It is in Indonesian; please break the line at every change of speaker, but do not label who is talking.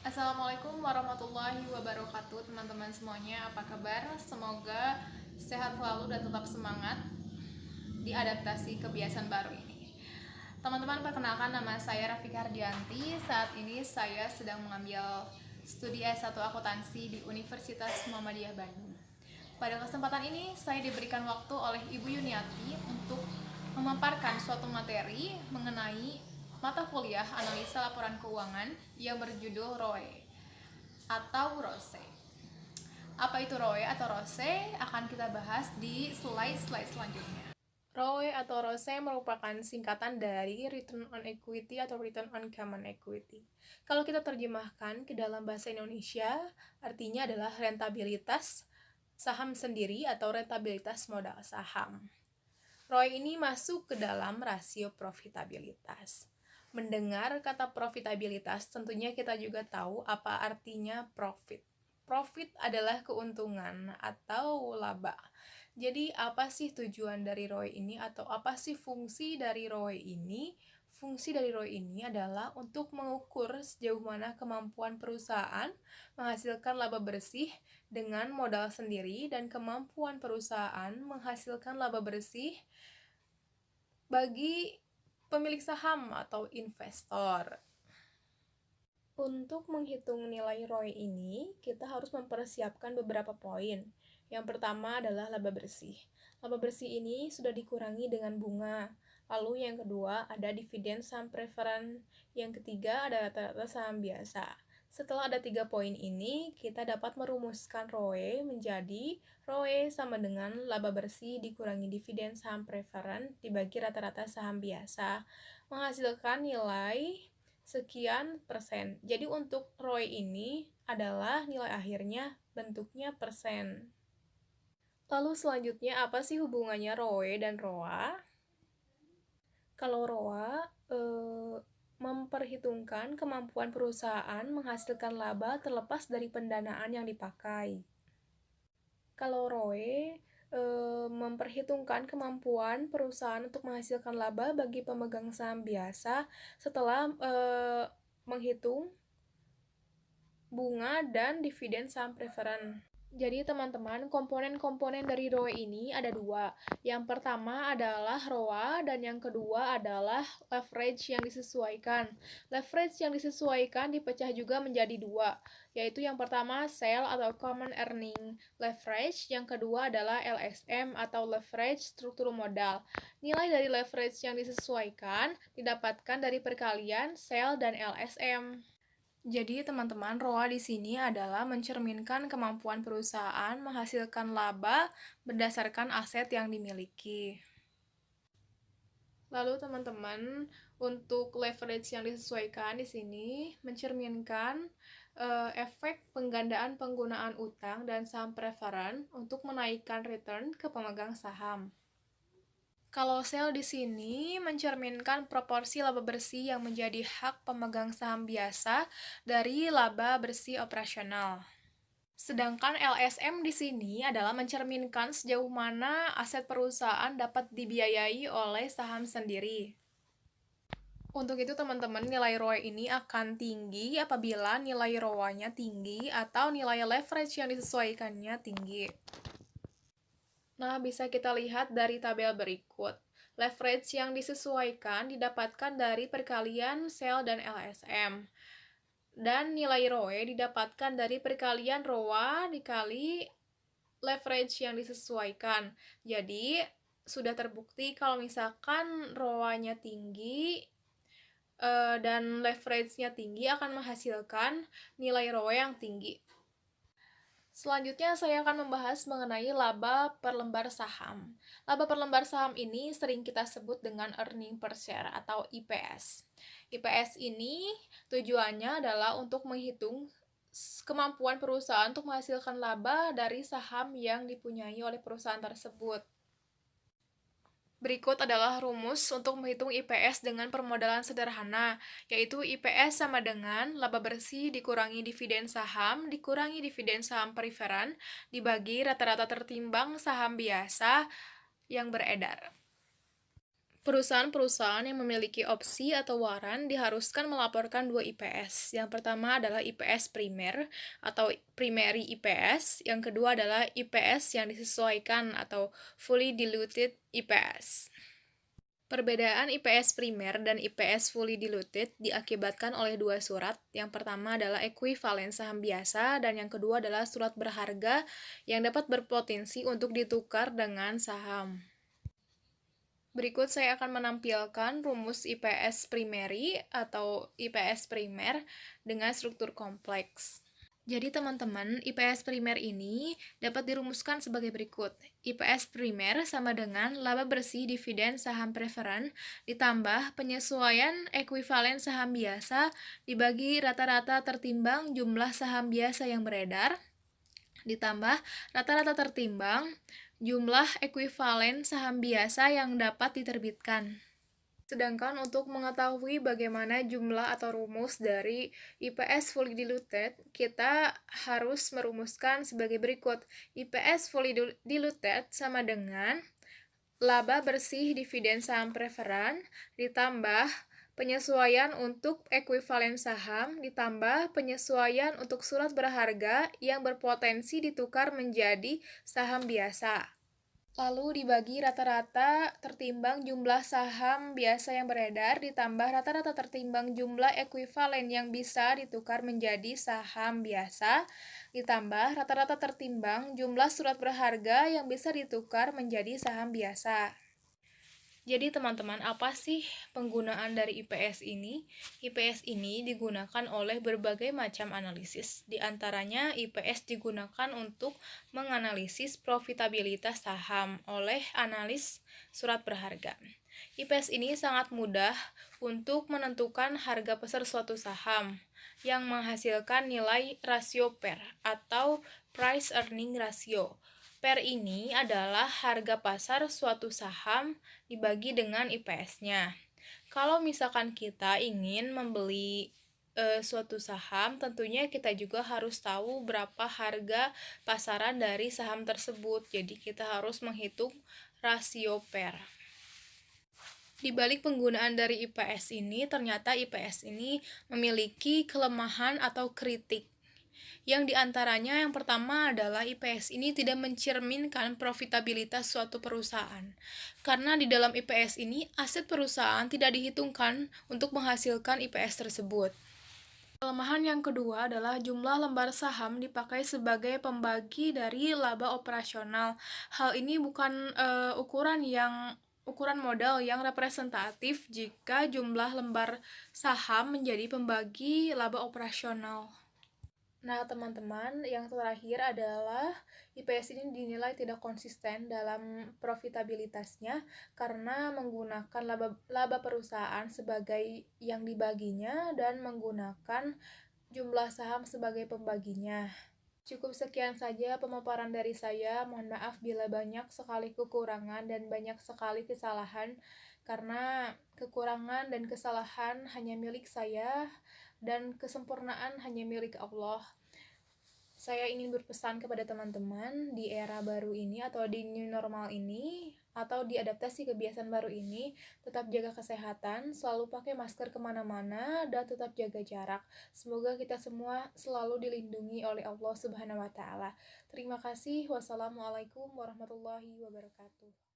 Assalamualaikum warahmatullahi wabarakatuh, teman-teman semuanya. Apa kabar? Semoga sehat selalu dan tetap semangat di adaptasi kebiasaan baru ini. Teman-teman, perkenalkan, nama saya Rafika Hardianti. Saat ini saya sedang mengambil studi S1 Akuntansi di Universitas Muhammadiyah Bandung. Pada kesempatan ini saya diberikan waktu oleh Ibu Yuniati untuk memaparkan suatu materi mengenai mata kuliah analisa laporan keuangan yang berjudul ROE atau ROSE. Apa itu ROE atau ROSE akan kita bahas di slide selanjutnya. ROE atau ROSE merupakan singkatan dari Return on Equity atau Return on Common Equity. Kalau kita terjemahkan ke dalam bahasa Indonesia, artinya adalah rentabilitas saham sendiri atau rentabilitas modal saham. ROE ini masuk ke dalam rasio profitabilitas. Mendengar kata profitabilitas, tentunya kita juga tahu apa artinya profit. Profit adalah keuntungan atau laba. Jadi apa sih tujuan dari ROE ini atau apa sih fungsi dari ROE ini? Fungsi dari ROE ini adalah untuk mengukur sejauh mana kemampuan perusahaan menghasilkan laba bersih dengan modal sendiri dan kemampuan perusahaan menghasilkan laba bersih bagi pemilik saham atau investor. Untuk menghitung nilai ROE ini, kita harus mempersiapkan beberapa poin. Yang pertama adalah laba bersih. Laba bersih ini sudah dikurangi dengan bunga. Lalu yang kedua ada dividen saham preferen. Yang ketiga ada rata-rata saham biasa. Setelah ada 3 poin ini, kita dapat merumuskan ROE menjadi ROE sama dengan laba bersih dikurangi dividen saham preferen dibagi rata-rata saham biasa, menghasilkan nilai sekian persen. Jadi untuk ROE ini adalah nilai akhirnya bentuknya persen. Lalu selanjutnya apa sih hubungannya ROE dan ROA? Kalau ROA memperhitungkan kemampuan perusahaan menghasilkan laba terlepas dari pendanaan yang dipakai. Kalau ROE memperhitungkan kemampuan perusahaan untuk menghasilkan laba bagi pemegang saham biasa setelah menghitung bunga dan dividen saham preferen. Jadi teman-teman, komponen-komponen dari ROE ini ada 2. Yang pertama adalah ROA dan yang kedua adalah leverage yang disesuaikan. Leverage yang disesuaikan dipecah juga menjadi 2, yaitu yang pertama sale atau common earning leverage, yang kedua adalah LSM atau leverage struktur modal. Nilai dari leverage yang disesuaikan didapatkan dari perkalian sale dan LSM. Jadi teman-teman, ROA di sini adalah mencerminkan kemampuan perusahaan menghasilkan laba berdasarkan aset yang dimiliki. Lalu teman-teman, untuk leverage yang disesuaikan di sini mencerminkan efek penggandaan penggunaan utang dan saham preferen untuk menaikkan return ke pemegang saham. Kalau sale di sini mencerminkan proporsi laba bersih yang menjadi hak pemegang saham biasa dari laba bersih operasional. Sedangkan LSM di sini adalah mencerminkan sejauh mana aset perusahaan dapat dibiayai oleh saham sendiri. Untuk itu teman-teman, nilai ROE ini akan tinggi apabila nilai ROA-nya tinggi atau nilai leverage yang disesuaikannya tinggi. Nah, bisa kita lihat dari tabel berikut. Leverage yang disesuaikan didapatkan dari perkalian sale dan LSM. Dan nilai ROE didapatkan dari perkalian ROA dikali leverage yang disesuaikan. Jadi, sudah terbukti kalau misalkan ROA-nya tinggi dan leverage-nya tinggi akan menghasilkan nilai ROE yang tinggi. Selanjutnya saya akan membahas mengenai laba per lembar saham. Laba per lembar saham ini sering kita sebut dengan earning per share atau IPS. IPS ini tujuannya adalah untuk menghitung kemampuan perusahaan untuk menghasilkan laba dari saham yang dipunyai oleh perusahaan tersebut. Berikut adalah rumus untuk menghitung IPS dengan permodalan sederhana, yaitu IPS sama dengan laba bersih dikurangi dividen saham dikurangi dividen saham preferan dibagi rata-rata tertimbang saham biasa yang beredar. Perusahaan-perusahaan yang memiliki opsi atau waran diharuskan melaporkan dua IPS. Yang pertama adalah IPS primer atau primary IPS, yang kedua adalah IPS yang disesuaikan atau fully diluted IPS. Perbedaan IPS primer dan IPS fully diluted diakibatkan oleh dua surat. Yang pertama adalah ekuivalen saham biasa dan yang kedua adalah surat berharga yang dapat berpotensi untuk ditukar dengan saham. Berikut saya akan menampilkan rumus IPS primary atau IPS primer dengan struktur kompleks. Jadi teman-teman, IPS primer ini dapat dirumuskan sebagai berikut. IPS primer sama dengan laba bersih dividen saham preferan ditambah penyesuaian ekuivalen saham biasa dibagi rata-rata tertimbang jumlah saham biasa yang beredar ditambah rata-rata tertimbang jumlah ekuivalen saham biasa yang dapat diterbitkan. Sedangkan untuk mengetahui bagaimana jumlah atau rumus dari IPS fully diluted, kita harus merumuskan sebagai berikut. IPS fully diluted sama dengan laba bersih dividen saham preferan ditambah penyesuaian untuk ekuivalen saham ditambah penyesuaian untuk surat berharga yang berpotensi ditukar menjadi saham biasa. Lalu dibagi rata-rata tertimbang jumlah saham biasa yang beredar ditambah rata-rata tertimbang jumlah ekuivalen yang bisa ditukar menjadi saham biasa ditambah rata-rata tertimbang jumlah surat berharga yang bisa ditukar menjadi saham biasa. Jadi teman-teman, apa sih penggunaan dari IPS ini? IPS ini digunakan oleh berbagai macam analisis. Di antaranya IPS digunakan untuk menganalisis profitabilitas saham oleh analis surat berharga. IPS ini sangat mudah untuk menentukan harga pasar suatu saham yang menghasilkan nilai rasio PER atau Price Earning Ratio. PER ini adalah harga pasar suatu saham dibagi dengan IPS-nya. Kalau misalkan kita ingin membeli suatu saham, tentunya kita juga harus tahu berapa harga pasaran dari saham tersebut. Jadi kita harus menghitung rasio PER. Di balik penggunaan dari IPS ini, ternyata IPS ini memiliki kelemahan atau kritik. Yang diantaranya yang pertama adalah IPS ini tidak mencerminkan profitabilitas suatu perusahaan. Karena di dalam IPS ini, aset perusahaan tidak dihitungkan untuk menghasilkan IPS tersebut. Kelemahan yang kedua adalah jumlah lembar saham dipakai sebagai pembagi dari laba operasional. Hal ini bukan ukuran modal yang representatif jika jumlah lembar saham menjadi pembagi laba operasional. Nah, teman-teman, yang terakhir adalah IPS ini dinilai tidak konsisten dalam profitabilitasnya karena menggunakan laba perusahaan sebagai yang dibaginya dan menggunakan jumlah saham sebagai pembaginya. Cukup sekian saja pemaparan dari saya. Mohon maaf bila banyak sekali kekurangan dan banyak sekali kesalahan karena kekurangan dan kesalahan hanya milik saya dan kesempurnaan hanya milik Allah. Saya ingin berpesan kepada teman-teman di era baru ini atau di new normal ini atau di adaptasi kebiasaan baru ini, tetap jaga kesehatan, selalu pakai masker kemana-mana, dan tetap jaga jarak. Semoga kita semua selalu dilindungi oleh Allah Subhanahu wa Ta'ala. Terima kasih. Wassalamualaikum warahmatullahi wabarakatuh.